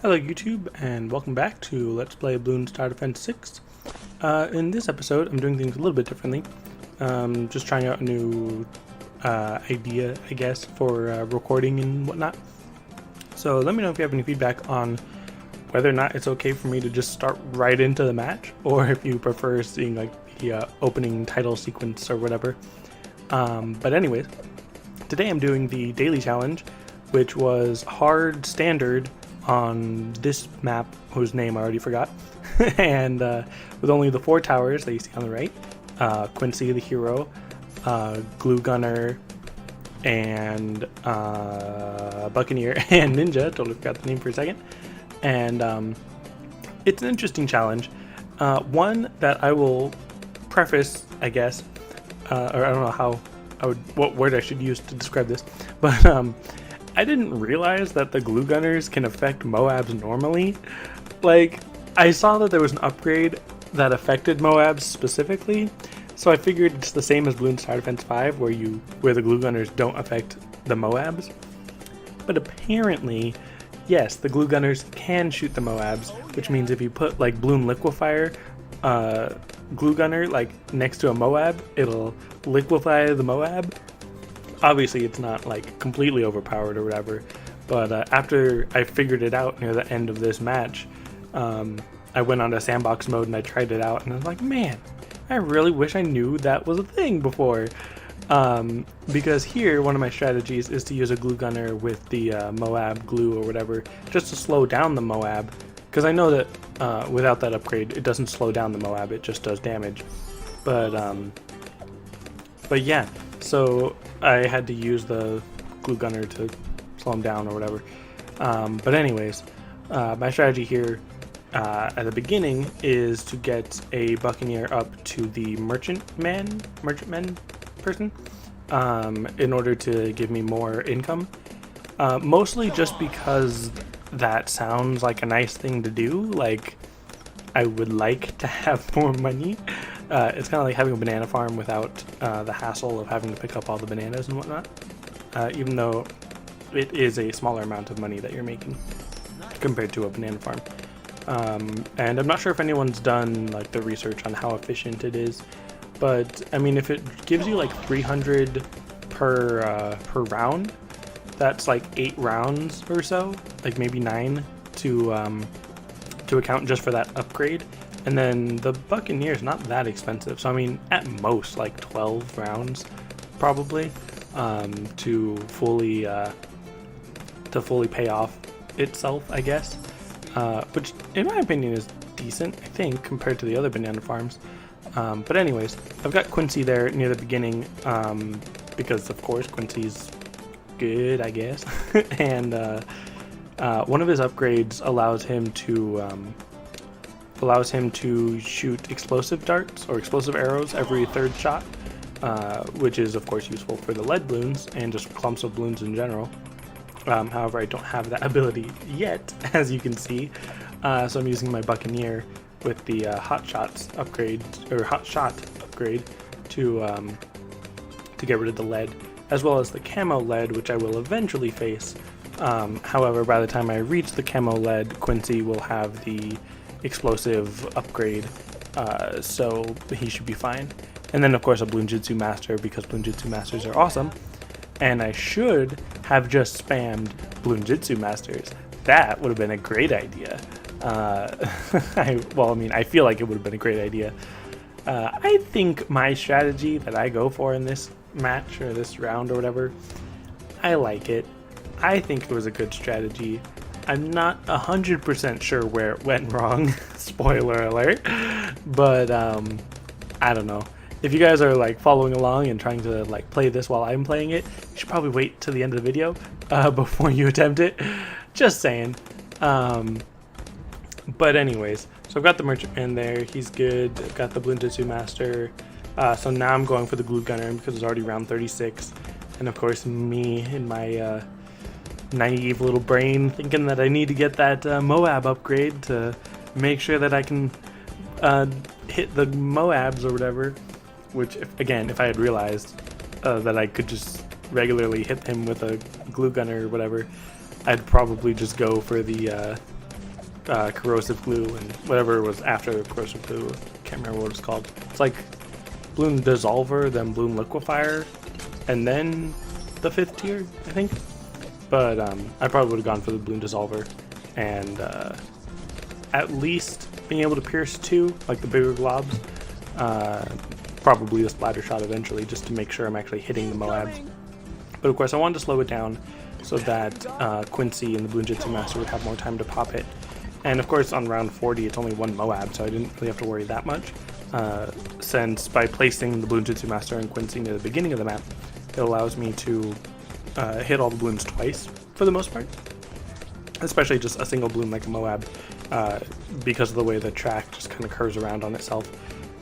Hello YouTube, and welcome back to Let's Play Bloons Tower Defense 6. In this episode, I'm doing things a little bit differently. Just trying out a new idea, I guess, for recording and whatnot. So let me know if you have any feedback on whether or not it's okay for me to just start right into the match, or if you prefer seeing like the opening title sequence or whatever. But anyways, today I'm doing the daily challenge, which was hard standard on this map, whose name I already forgot, and with only the 4 towers that you see on the right, Quincy the hero, Glue Gunner, and Buccaneer, and Ninja, totally forgot the name for a second, and it's an interesting challenge, one that I will preface, I guess, or I don't know what word I should use to describe this, but I didn't realize that the glue gunners can affect Moabs normally. Like, I saw that there was an upgrade that affected Moabs specifically, so I figured it's the same as Bloons Tower Defense 5, where the glue gunners don't affect the Moabs. But apparently, yes, the glue gunners can shoot the Moabs, which means if you put like Bloon Liquefier glue gunner like next to a Moab, it'll liquefy the Moab. Obviously it's not like completely overpowered or whatever, but after I figured it out near the end of this match, I went on to sandbox mode and I tried it out and I was like, man, I really wish I knew that was a thing before, because here one of my strategies is to use a glue gunner with the Moab glue or whatever, just to slow down the Moab, because I know that without that upgrade it doesn't slow down the Moab, it just does damage. But yeah, so I had to use the glue gunner to slow him down or whatever. But anyways, my strategy here at the beginning is to get a Buccaneer up to the merchantman person in order to give me more income. Mostly just because that sounds like a nice thing to do. Like, I would like to have more money. It's kind of like having a banana farm without the hassle of having to pick up all the bananas and whatnot, even though it is a smaller amount of money that you're making compared to a banana farm. And I'm not sure if anyone's done like the research on how efficient it is, but I mean, if it gives you like 300 per round, that's like 8 rounds or so, like maybe 9 to account just for that upgrade. And then the Buccaneer is not that expensive, so I mean, at most like 12 rounds, probably, to fully pay off itself, I guess. Which, in my opinion, is decent, I think, compared to the other banana farms. But anyways, I've got Quincy there near the beginning, because of course Quincy's good, I guess. And one of his upgrades allows him to shoot explosive darts or explosive arrows every 3rd shot, which is of course useful for the lead bloons and just clumps of bloons in general. However, I don't have that ability yet, as you can see, so I'm using my Buccaneer with the hot shot upgrade to get rid of the lead, as well as the camo lead, which I will eventually face. However, by the time I reach the camo lead, Quincy will have the explosive upgrade, so he should be fine. And then of course a Bloonjitsu Master, because Bloonjitsu Masters are awesome, and I should have just spammed Bloonjitsu Masters. That would have been a great idea. I feel like it would have been a great idea. I think my strategy that I go for in this match, or this round or whatever, I like it. I think it was a good strategy. I'm not 100% sure where it went wrong, spoiler alert, but I don't know. If you guys are like following along and trying to like play this while I'm playing it, you should probably wait till the end of the video before you attempt it. Just saying. But anyways, so I've got the merchantman there, he's good. I've got the Bloonjitsu Master, so now I'm going for the glue gunner because it's already round 36, and of course me and my naive little brain thinking that I need to get that Moab upgrade to make sure that I can hit the Moabs or whatever, which if I had realized that I could just regularly hit him with a glue gunner or whatever, I'd probably just go for the corrosive glue and whatever was after corrosive glue. Can't remember what it's called. It's like bloom dissolver, then bloom liquefier, and then the 5th tier, I think. But I probably would have gone for the bloom dissolver, and at least being able to pierce 2, like the bigger globs. Probably the splatter shot eventually, just to make sure I'm actually hitting the Moabs. But of course, I wanted to slow it down so that Quincy and the Bloom Jitsu Master would have more time to pop it. And of course, on round 40, it's only 1 Moab, so I didn't really have to worry that much. Since by placing the Bloom Jitsu Master and Quincy near the beginning of the map, it allows me to hit all the blooms twice, for the most part. Especially just a single bloom like a Moab, because of the way the track just kind of curves around on itself.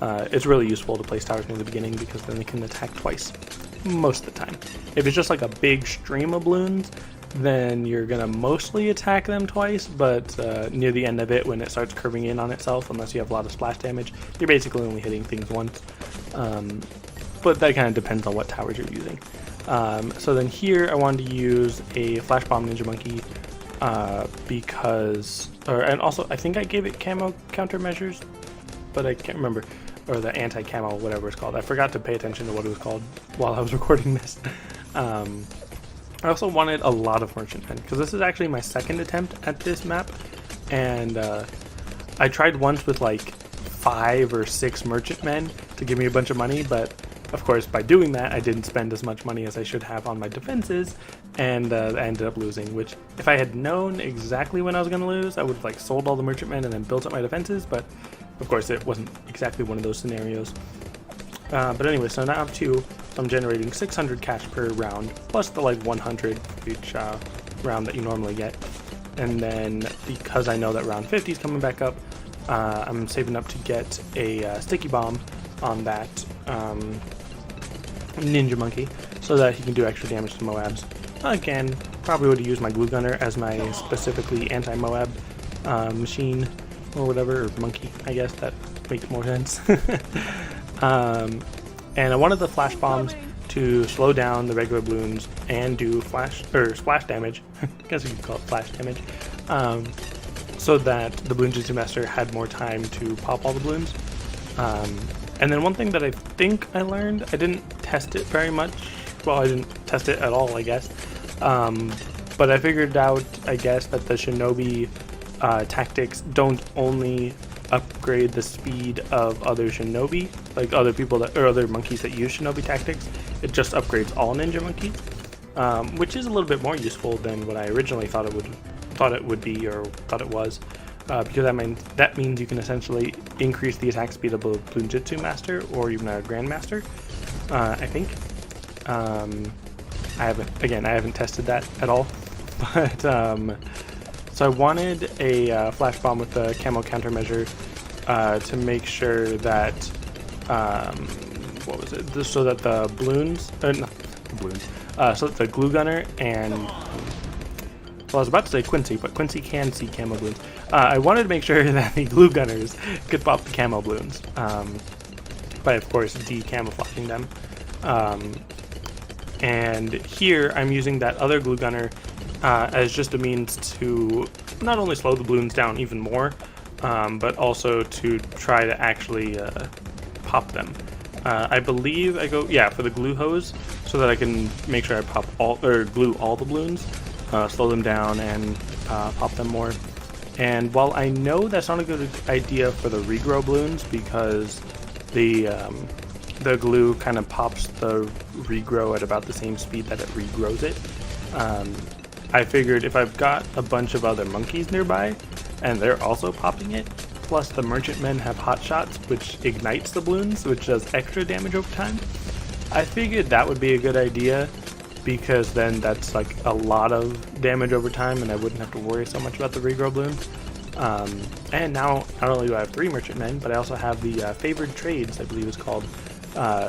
It's really useful to place towers near the beginning because then they can attack twice, most of the time. If it's just like a big stream of balloons, then you're going to mostly attack them twice, but near the end of it, when it starts curving in on itself, unless you have a lot of splash damage, you're basically only hitting things once. But that kind of depends on what towers you're using. So then here I wanted to use a Flash Bomb Ninja Monkey and also I think I gave it camo countermeasures, but I can't remember. Or the anti-camo, whatever it's called. I forgot to pay attention to what it was called while I was recording this. I also wanted a lot of merchantmen, because this is actually my 2nd attempt at this map, and I tried once with like 5 or 6 merchantmen to give me a bunch of money, but of course by doing that I didn't spend as much money as I should have on my defenses, and I ended up losing, which if I had known exactly when I was going to lose, I would have like sold all the merchantmen and then built up my defenses, but of course, it wasn't exactly one of those scenarios. But anyway, so now I have 2. I'm generating 600 cash per round, plus the like 100 for each round that you normally get. And then because I know that round 50 is coming back up, I'm saving up to get a sticky bomb on that Ninja Monkey, so that he can do extra damage to Moabs. Again, probably would have used my glue gunner as my specifically anti-Moab machine, or whatever, or monkey, I guess that makes more sense. And I wanted the flash bombs to slow down the regular balloons and do splash damage. I guess you could call it flash damage. So that the Bloom Jitsu Master had more time to pop all the balloons. And then one thing that I think I learned, I didn't test it very much. Well, I didn't test it at all, I guess. But I figured out, I guess, that the Shinobi tactics don't only upgrade the speed of other Shinobi, like other people or other monkeys that use Shinobi tactics. It just upgrades all ninja monkeys, which is a little bit more useful than what I originally thought it would be or thought it was, because that means you can essentially increase the attack speed of a Bloom Jitsu Master or even a Grandmaster. I think. I haven't tested that at all, but. So I wanted a flash bomb with the camo countermeasure to make sure that so that the balloons, so that the glue gunner and I was about to say Quincy, but Quincy can see camo balloons. I wanted to make sure that the glue gunners could pop the camo balloons, by of course de-camouflaging them. And here I'm using that other glue gunner as just a means to not only slow the balloons down even more, but also to try to actually pop them. I believe I go for the glue hose, so that I can make sure I glue all the balloons, slow them down, and pop them more. And while I know that's not a good idea for the regrow balloons, because the glue kind of pops the regrow at about the same speed that it regrows it, I figured if I've got a bunch of other monkeys nearby, and they're also popping it, plus the merchantmen have hot shots, which ignites the balloons, which does extra damage over time, I figured that would be a good idea, because then that's like a lot of damage over time, and I wouldn't have to worry so much about the regrow balloons. And now, not only do I have 3 merchantmen, but I also have the favored trades, I believe it's called,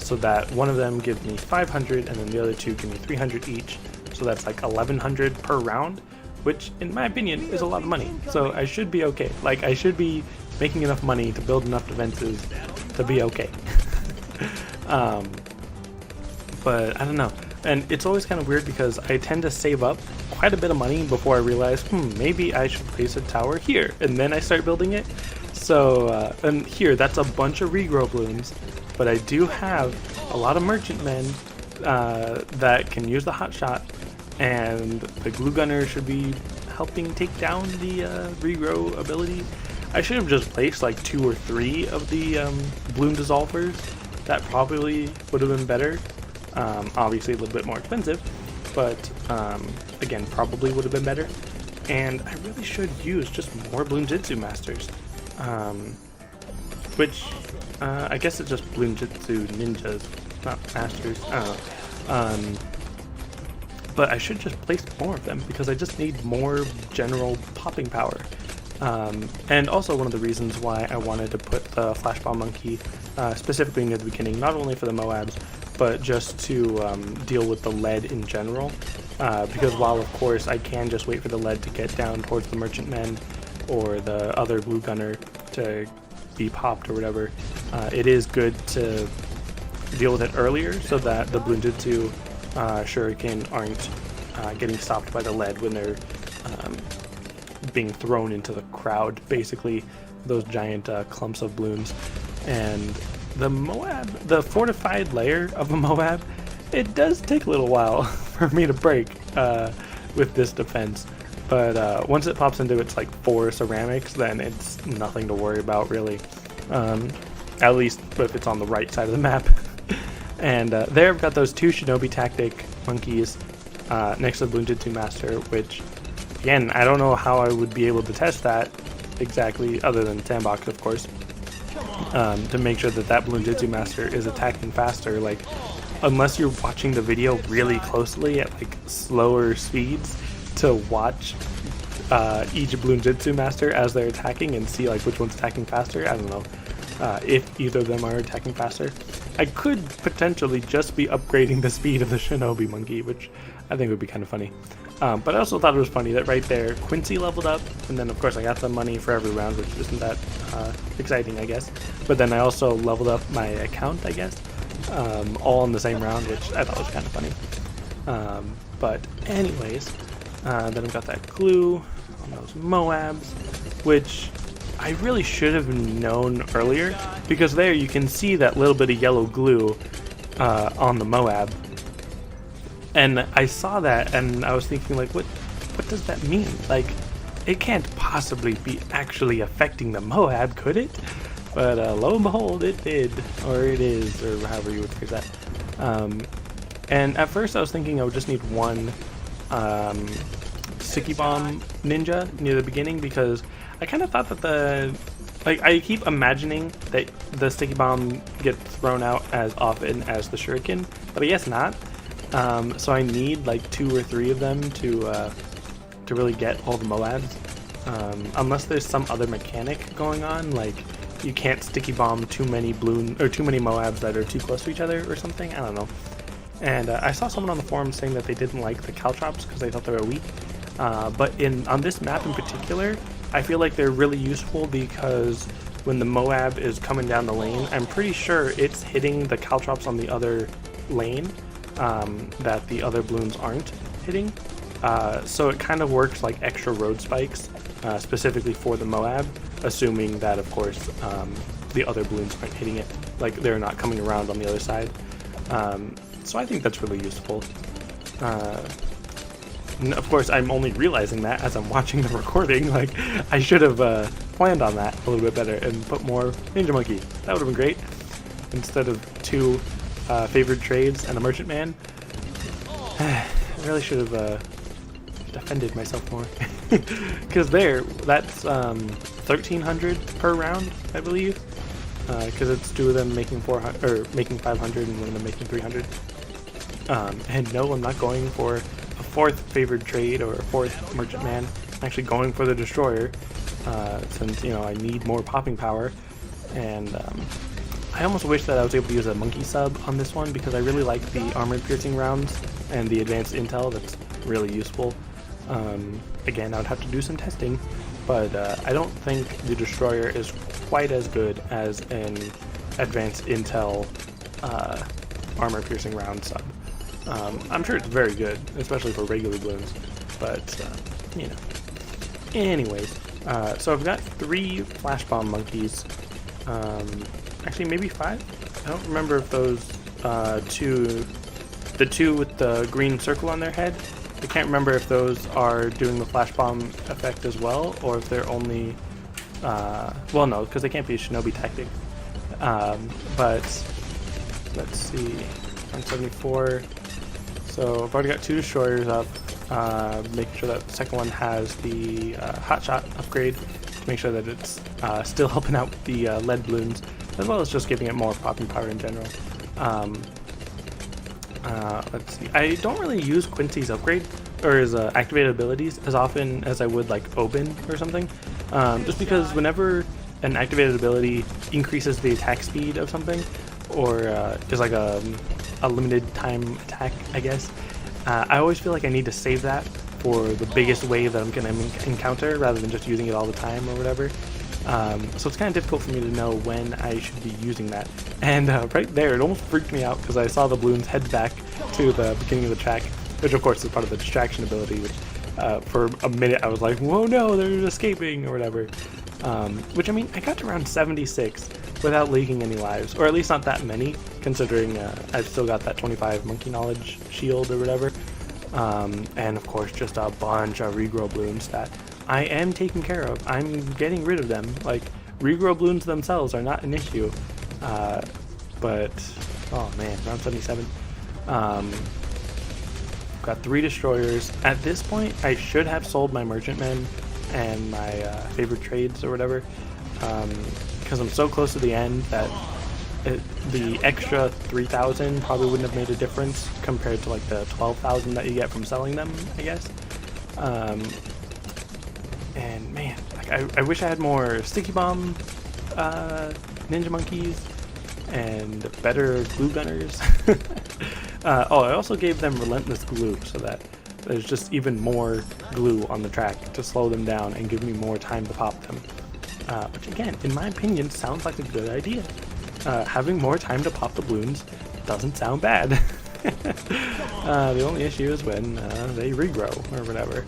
so that one of them gives me 500, and then the other 2 give me 300 each. So that's like 1,100 per round, which in my opinion is a lot of money. So I should be okay. Like, I should be making enough money to build enough defenses to be okay. But I don't know. And it's always kind of weird because I tend to save up quite a bit of money before I realize, maybe I should place a tower here, and then I start building it. So, and here, that's a bunch of regrow balloons, but I do have a lot of merchantmen that can use the hot shot, and the glue gunner should be helping take down the regrow ability. I should have just placed like 2 or 3 of the balloon dissolvers. That probably would have been better. Obviously a little bit more expensive, but again, probably would have been better. And I really should use just more Bloon Jitsu Masters, which I guess it's just Bloon Jitsu Ninjas, not Masters. I don't know. But I should just place more of them because I just need more general popping power. And also one of the reasons why I wanted to put the Flash Bomb Monkey specifically near the beginning, not only for the Moabs, but just to deal with the lead in general. Because while of course I can just wait for the lead to get down towards the merchantmen or the other blue gunner to be popped or whatever, it is good to deal with it earlier so that the Bloon Jitsu Shuriken aren't getting stopped by the lead when they're being thrown into the crowd, basically, those giant clumps of balloons. And the Moab, the fortified layer of a Moab, it does take a little while for me to break with this defense. But once it pops into its like 4 ceramics, then it's nothing to worry about really. At least if it's on the right side of the map. And there I've got those 2 Shinobi Tactic monkeys next to the Bloon Jitsu Master, which, again, I don't know how I would be able to test that exactly, other than Sandbox, of course, to make sure that that Bloon Jitsu Master is attacking faster. Like, unless you're watching the video really closely at like slower speeds to watch each Bloon Jitsu Master as they're attacking and see like which one's attacking faster, I don't know. If either of them are attacking faster. I could potentially just be upgrading the speed of the Shinobi Monkey, which I think would be kind of funny. But I also thought it was funny that right there, Quincy leveled up, and then of course I got the money for every round, which isn't that exciting, I guess. But then I also leveled up my account, I guess, all in the same round, which I thought was kind of funny. But anyways, then I've got that glue on those Moabs, which I really should have known earlier, because there you can see that little bit of yellow glue on the Moab. And I saw that and I was thinking, like, what does that mean? Like, it can't possibly be actually affecting the Moab, could it? But lo and behold, it did, or it is, or however you would phrase that. And at first I was thinking I would just need one Sticky Bomb Ninja near the beginning, because I kind of thought that I keep imagining that the Sticky Bomb gets thrown out as often as the Shuriken, but I guess not. So I need like 2 or 3 of them to really get all the Moabs. Unless there's some other mechanic going on, like you can't Sticky Bomb too many Moabs that are too close to each other or something. I don't know. And I saw someone on the forum saying that they didn't like the Caltrops because they thought they were weak. But on this map in particular, I feel like they're really useful because when the Moab is coming down the lane, I'm pretty sure it's hitting the Caltrops on the other lane that the other balloons aren't hitting. So it kind of works like extra road spikes, specifically for the Moab, assuming that, of course, the other balloons aren't hitting it, like they're not coming around on the other side. So I think that's really useful. Of course, I'm only realizing that as I'm watching the recording. Like, I should have planned on that a little bit better and put more Ninja Monkey. That would have been great. Instead of 2 favored trades and a merchantman. I really should have defended myself more. Because that's 1,300 per round, I believe. Because it's 2 of them making 400 or making 500 and 1 of them making 300. And no, I'm not going for a 4th favored trade or a 4th merchantman. I'm actually going for the destroyer, since I need more popping power. And I almost wish that I was able to use a monkey sub on this one, because I really like the armor piercing rounds and the advanced intel. That's really useful. Again, I would have to do some testing, but I don't think the destroyer is quite as good as an advanced intel armor piercing round sub. I'm sure it's very good, especially for regular balloons, but, you know. Anyways, so I've got 3 flash bomb monkeys, actually maybe 5? I don't remember if those, the 2 with the green circle on their head, I can't remember if those are doing the flash bomb effect as well, or if they're only, well no, because they can't be a shinobi tactic, but let's see, 174, so I've already got 2 destroyers up, making sure that the second one has the hotshot upgrade to make sure that it's still helping out with the lead balloons, as well as just giving it more popping power in general. Let's see, I don't really use Quincy's upgrade or his activated abilities as often as I would like Oben or something, just because whenever an activated ability increases the attack speed of something, or is like a limited time attack, I guess, I always feel like I need to save that for the biggest wave that I'm going to encounter rather than just using it all the time or whatever. So it's kind of difficult for me to know when I should be using that. And right there, it almost freaked me out because I saw the balloons head back to the beginning of the track, which of course is part of the distraction ability, which for a minute I was like, whoa no, they're escaping or whatever. Which, I mean, I got to around 76 without leaking any lives, or at least not that many, considering I've still got that 25 monkey knowledge shield or whatever. And of course just a bunch of regrow balloons that I am taking care of. I'm getting rid of them. Like, regrow balloons themselves are not an issue. But, oh man, round 77. Got 3 destroyers. At this point, I should have sold my merchantmen and my favorite trades or whatever, because I'm so close to the end that the extra 3,000 probably wouldn't have made a difference compared to like the 12,000 that you get from selling them, I guess. And man, like I wish I had more sticky bomb ninja monkeys and better glue gunners. Oh, I also gave them relentless glue so that there's just even more glue on the track to slow them down and give me more time to pop them. Which again, in my opinion, sounds like a good idea. Having more time to pop the balloons doesn't sound bad. The only issue is when they regrow or whatever.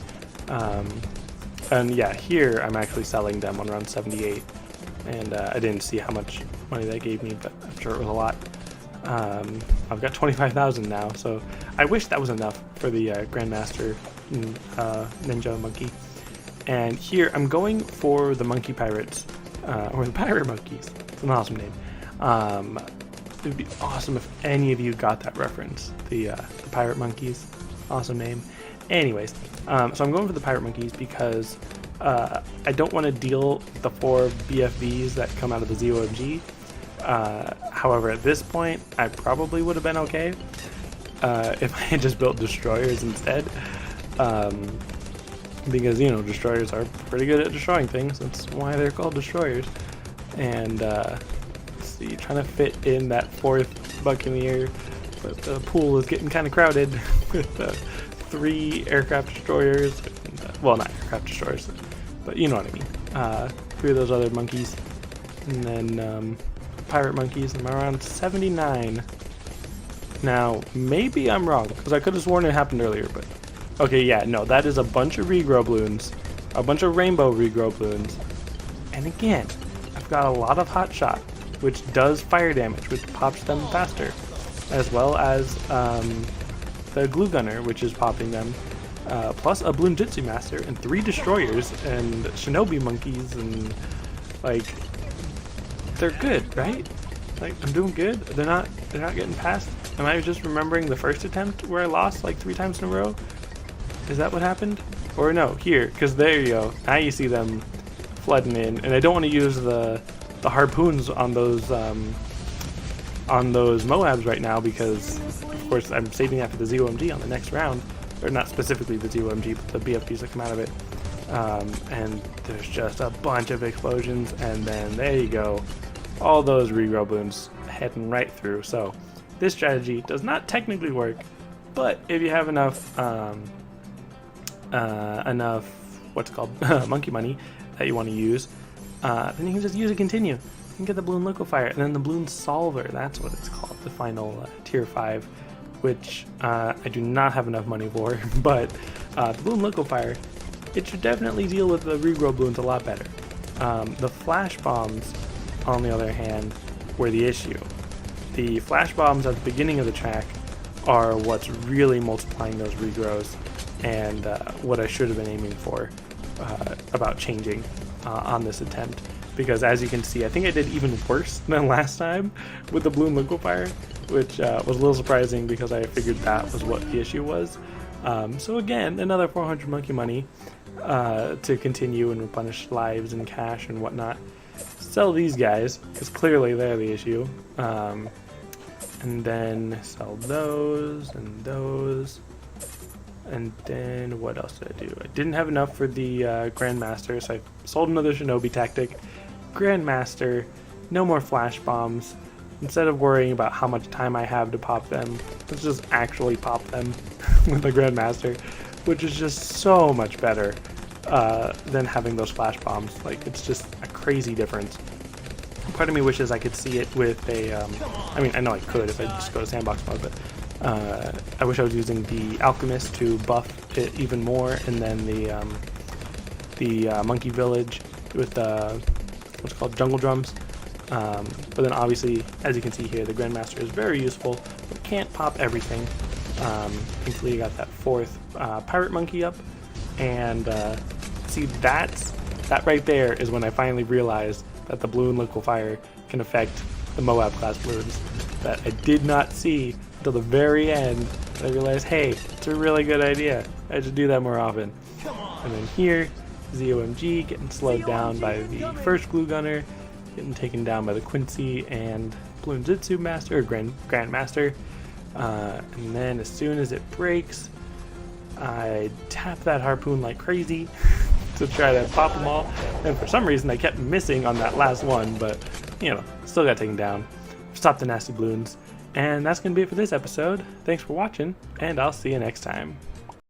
And yeah, here I'm actually selling them on round 78, and I didn't see how much money that gave me, but I'm sure it was a lot. I've got 25,000 now, so I wish that was enough for the Grandmaster Ninja Monkey. And here I'm going for the Monkey Pirates, or the Pirate Monkeys. It's an awesome name. It would be awesome if any of you got that reference. The Pirate Monkeys, awesome name. Anyways, so I'm going for the Pirate Monkeys because I don't want to deal with the 4 BFBs that come out of the ZOMG. However, at this point, I probably would have been okay if I had just built destroyers instead. Because, you know, destroyers are pretty good at destroying things. That's why they're called destroyers. And, let's see, trying to fit in that 4th Buccaneer, but the pool is getting kind of crowded with 3 aircraft destroyers. Well, not aircraft destroyers, but you know what I mean. 3 of those other monkeys. And then, pirate monkeys. I'm around 79. Now, maybe I'm wrong, because I could have sworn it happened earlier, but... Okay, yeah, no, that is a bunch of regrow balloons. A bunch of rainbow regrow balloons. And again, I've got a lot of hot shot, which does fire damage, which pops them faster. As well as the glue gunner, which is popping them. Plus a Bloom Jitsu Master, and 3 destroyers, and shinobi monkeys, and... like... they're good, right? Like, I'm doing good. They're not getting past. Am I just remembering the first attempt where I lost like 3 times in a row? Is that what happened? Or no, here, because there you go. Now you see them flooding in, and I don't want to use the harpoons on those Moabs right now because, of course, I'm saving that for the ZOMG on the next round, or not specifically the ZOMG, but the BFBs that come out of it. And there's just a bunch of explosions, and then there you go. All those regrow balloons heading right through. So this strategy does not technically work, but if you have enough what's it called monkey money that you want to use, then you can just use a continue. You can get the balloon liquefier and then the balloon solver. That's what it's called, the final tier 5 which I do not have enough money for, but the balloon liquefier, it should definitely deal with the regrow balloons a lot better. The flash bombs, on the other hand, were the issue. The flash bombs at the beginning of the track are what's really multiplying those regrows, and what I should have been aiming for about changing on this attempt. Because as you can see, I think I did even worse than last time with the balloon liquefier, which was a little surprising because I figured that was what the issue was. So again, another 400 monkey money to continue and replenish lives and cash and whatnot. Sell these guys, because clearly they're the issue. And then sell those and those. And then what else did I do? I didn't have enough for the Grandmaster, so I sold another Shinobi tactic. Grandmaster, no more flash bombs. Instead of worrying about how much time I have to pop them, let's just actually pop them with the Grandmaster, which is just so much better than having those flash bombs. Like, it's just a crazy difference. Part of me wishes I could see it with a, I mean, I know I could if I just go to sandbox mode, but I wish I was using the Alchemist to buff it even more, and then the Monkey Village with what's called Jungle Drums. But then obviously, as you can see here, the Grandmaster is very useful, but can't pop everything. Thankfully, I got that fourth Pirate Monkey up, and see, that right there is when I finally realized that the balloon liquefier can affect the Moab class balloons that I did not see until the very end. I realized, hey, it's a really good idea. I should do that more often. And then here, ZOMG getting slowed down by the first glue gunner, getting taken down by the Quincy and Balloon Jitsu Master, or Grandmaster. And then as soon as it breaks, I tap that harpoon like crazy to try to pop them all. And for some reason, I kept missing on that last one, but, you know, still got taken down. Stop the nasty balloons. And that's going to be it for this episode. Thanks for watching, and I'll see you next time.